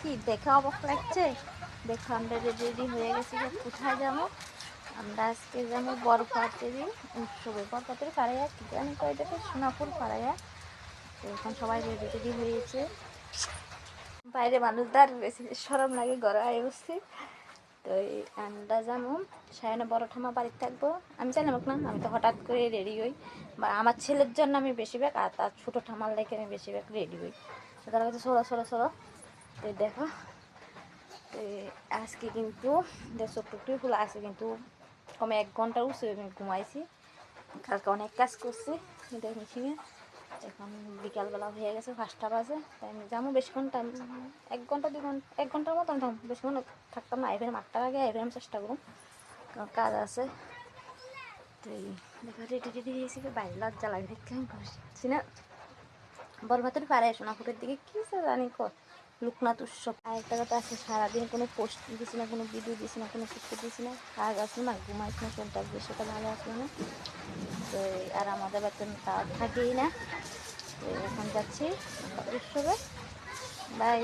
কি দেখে অবাক লাগছে। দেখো আমরা রেডি হয়ে গেছি যে কোথায় যাবো। আমরা আজকে যাবো বরপাতেরই উৎসবে। বরপাতের পাড়াইয়া কি জানি তো এটাকে সোনাপুর পাড়াইয়া। তো এখন সবাই রেডি হয়েছে। বাইরে মানুষ দাঁড়িয়ে বেশি সরম লাগে, ঘরে আয় বসছি। তো এই আমরা যেমন সায়নে বড় ঠামা বাড়িতে থাকবো, আমি জানাম না, আমি তো হঠাৎ করে রেডি হই। বা আমার ছেলের জন্য আমি বেশিরভাগ, আর তার ছোটো ঠামার লেগে আমি বেশিরভাগ রেডি হই। তো তারা কাছে সরো সরো সরো। তো দেখো আজকে কিন্তু চোখটুকটি ফুল আছে, কিন্তু কমে 1 ঘন্টা উঠছে আমি ঘুমাইছি। কালকে অনেক কাজ করছি মেশিনে। এখন বিকালবেলা হয়ে গেছে, 5টা বাজে। তাই আমি যাবো বেশিক্ষণ টাইম, 1 ঘন্টা 2 ঘন্টা, 1 ঘন্টার মতো আমি বেশিক্ষণ থাকতাম না। এবার 8টার আগে এবার আমি চেষ্টা করুন, কারণ কাজ আছে। তো এই দেখা রেডি হয়েছি, বাইরে লজ্জা লাগে দেখতে আমি ঘুরছি না। বরভাতের পাড়ে সোনাপুরের দিকে কী জানি লোকনাথ উৎসব। আর একটা কথা আছে, সারাদিন কোনো পোস্ট দিছি না, কোনো ভিডিও দিছি না, কোনো কিছু দিছি না। কাজ আসলো না, ঘুমাইছি না, শরীরটা বেশিটা ভালো আসলো না। তো আর আমাদের বেতন তা থাকেই না। তো এখন যাচ্ছি উৎসবে। বাই।